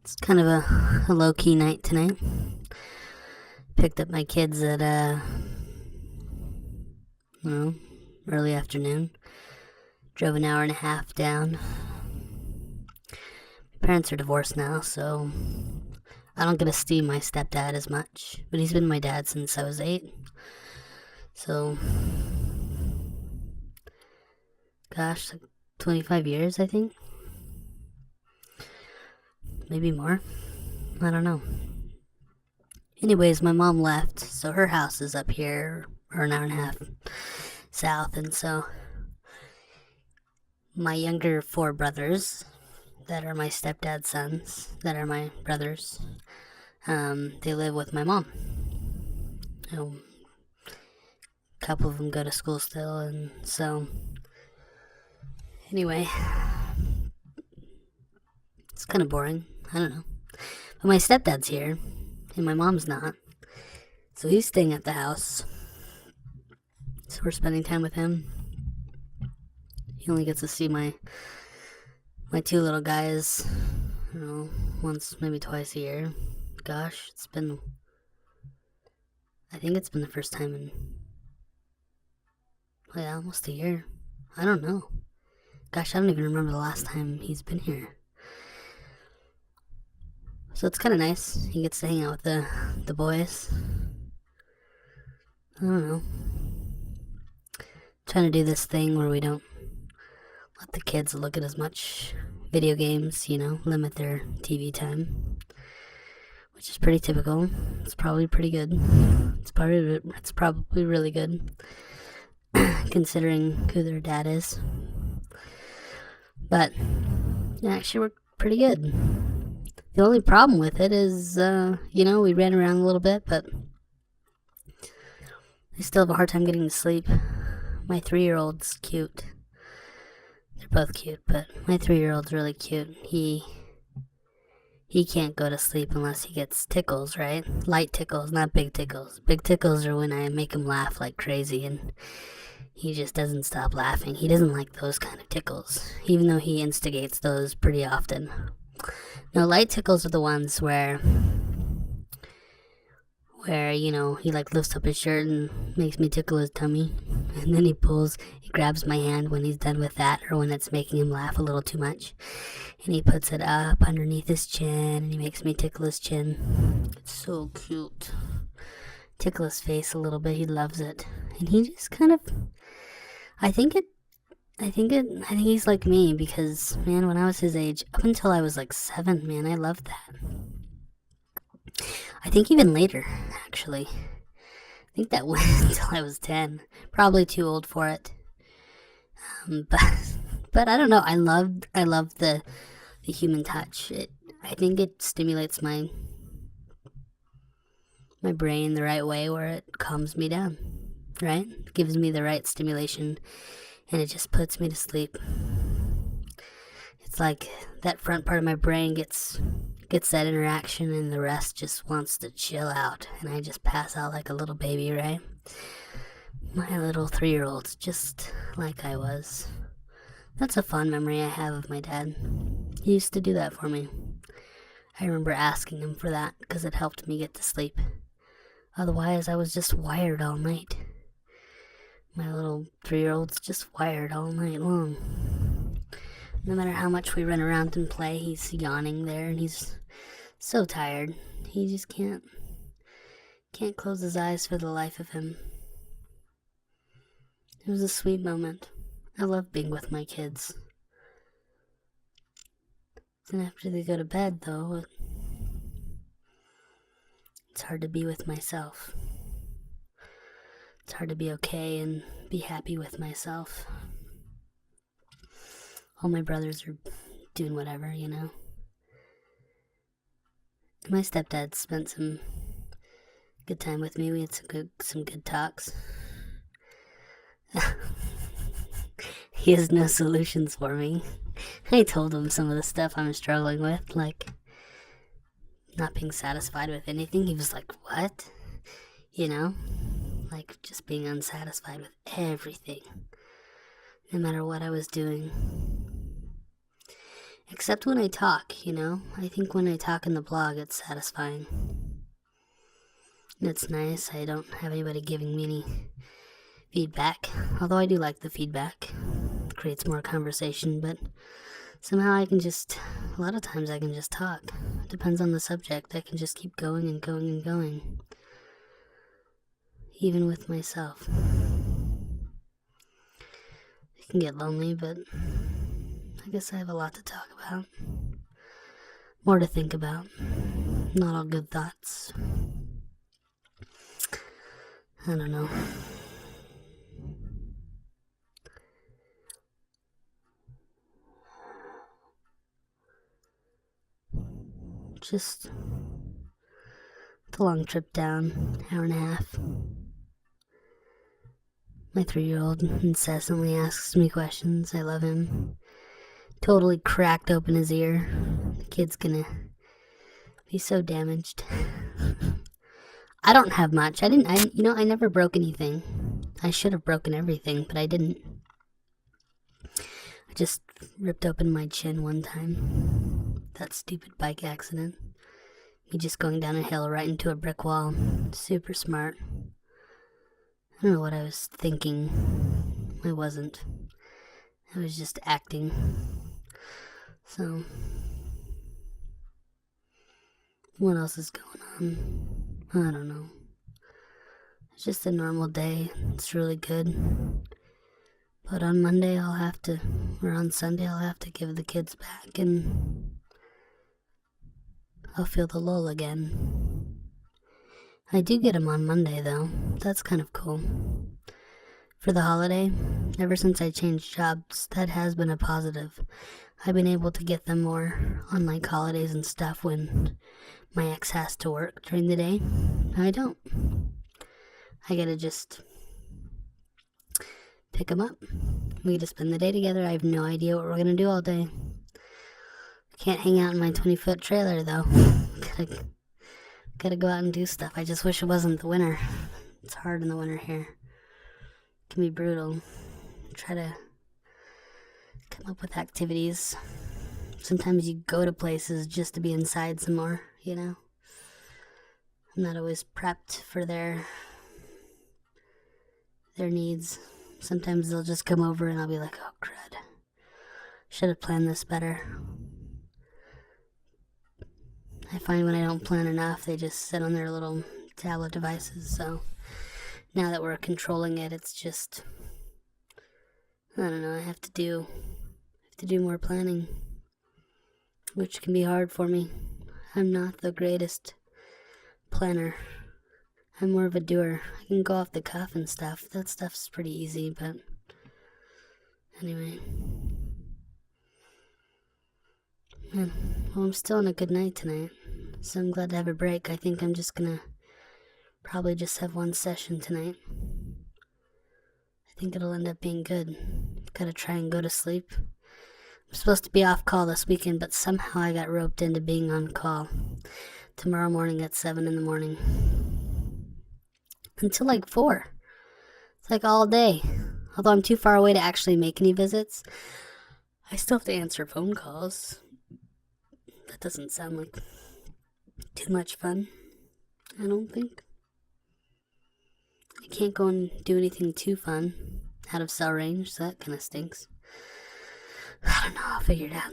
It's kind of a low-key night tonight. Picked up my kids at, well, early afternoon. Drove an hour and a half down. My parents are divorced now, so I don't get to see my stepdad as much. But he's been my dad since I was 8. So, gosh, like 25 years, I think. Maybe more. I don't know. Anyways, my mom left, so her house is up here, or an hour and a half south, and so my younger 4 brothers, that are my stepdad's sons, that are my brothers, they live with my mom. A couple of them go to school still, and so anyway, it's kind of boring. I don't know. But my stepdad's here, and my mom's not, so he's staying at the house. So we're spending time with him. He only gets to see my 2 little guys, once, maybe twice a year. Gosh, I think it's been the first time in, almost a year. I don't know. Gosh, I don't even remember the last time he's been here. So it's kind of nice. He gets to hang out with the boys. I don't know. Trying to do this thing where we don't let the kids look at as much video games, limit their TV time, which is pretty typical. It's probably pretty good. It's probably really good, considering who their dad is. But it actually worked pretty good. The only problem with it is, we ran around a little bit, but I still have a hard time getting to sleep. My 3-year-old's cute. They're both cute, but my 3-year-old's really cute. He can't go to sleep unless he gets tickles, right? Light tickles, not big tickles. Big tickles are when I make him laugh like crazy, and he just doesn't stop laughing. He doesn't like those kind of tickles, even though he instigates those pretty often. No, light tickles are the ones where he like lifts up his shirt and makes me tickle his tummy, and then he grabs my hand when he's done with that, or when it's making him laugh a little too much, and he puts it up underneath his chin, and he makes me tickle his chin. It's so cute. Tickle his face a little bit. He loves it, and he just kind of, I think he's like me, because, man, when I was his age, up until I was like 7, man, I loved that. I think even later, actually. I think that went until I was 10. Probably too old for it. But I don't know. I love the human touch. I think it stimulates my brain the right way, where it calms me down, right? It gives me the right stimulation, and it just puts me to sleep. It's like that front part of my brain gets that interaction, and the rest just wants to chill out, and I just pass out like a little baby, right? My little 3-year-old's just like I was. That's a fond memory I have of my dad. He used to do that for me. I remember asking him for that because it helped me get to sleep. Otherwise, I was just wired all night. My little 3-year-old's just wired all night long. No matter how much we run around and play, he's yawning there, and he's so tired. He just can't close his eyes for the life of him. It was a sweet moment. I love being with my kids. Then after they go to bed, though, it's hard to be with myself. It's hard to be okay and be happy with myself. All my brothers are doing whatever, My stepdad spent some good time with me. We had some good talks. He has no solutions for me. I told him some of the stuff I'm struggling with, like not being satisfied with anything. He was like, "What?" Like just being unsatisfied with everything, no matter what I was doing. Except when I talk, you know? I think when I talk in the blog, it's satisfying. And it's nice. I don't have anybody giving me any feedback. Although I do like the feedback. It creates more conversation, but somehow I can just, a lot of times I can just talk. It depends on the subject. I can just keep going and going and going. Even with myself. It can get lonely, but I guess I have a lot to talk about. More to think about. Not all good thoughts. I don't know. Just the long trip down, hour and a half. My 3-year-old incessantly asks me questions. I love him. Totally cracked open his ear. The kid's gonna be so damaged. I don't have much. I never broke anything. I should have broken everything, but I didn't. I just ripped open my chin one time. That stupid bike accident. Me just going down a hill right into a brick wall. Super smart. I don't know what I was thinking. I wasn't. I was just acting. So, what else is going on? I don't know. It's just a normal day. It's really good. But on Monday on Sunday I'll have to give the kids back and I'll feel the lull again. I do get them on Monday though. That's kind of cool. For the holiday, ever since I changed jobs, that has been a positive. I've been able to get them more on like holidays and stuff when my ex has to work during the day. I don't. I gotta just pick them up. We get to spend the day together. I have no idea what we're gonna do all day. Can't hang out in my 20-foot trailer though. Gotta go out and do stuff. I just wish it wasn't the winter. It's hard in the winter here. It can be brutal. Try to come up with activities. Sometimes you go to places just to be inside some more, you know? I'm not always prepped for their needs. Sometimes they'll just come over and I'll be like, oh crud. Should have planned this better. I find when I don't plan enough, they just sit on their little tablet devices, so now that we're controlling it, it's just, I don't know, I have to do more planning, which can be hard for me. I'm not the greatest planner. I'm more of a doer. I can go off the cuff and stuff. That stuff's pretty easy, but anyway. Well, I'm still on a good night tonight, so I'm glad to have a break. I think I'm just gonna probably just have one session tonight. I think it'll end up being good. Gotta try and go to sleep. I'm supposed to be off call this weekend, but somehow I got roped into being on call tomorrow morning at 7 in the morning. Until like 4. It's like all day. Although I'm too far away to actually make any visits, I still have to answer phone calls. That doesn't sound like too much fun, I don't think. I can't go and do anything too fun out of cell range, so that kind of stinks. I don't know, I'll figure it out.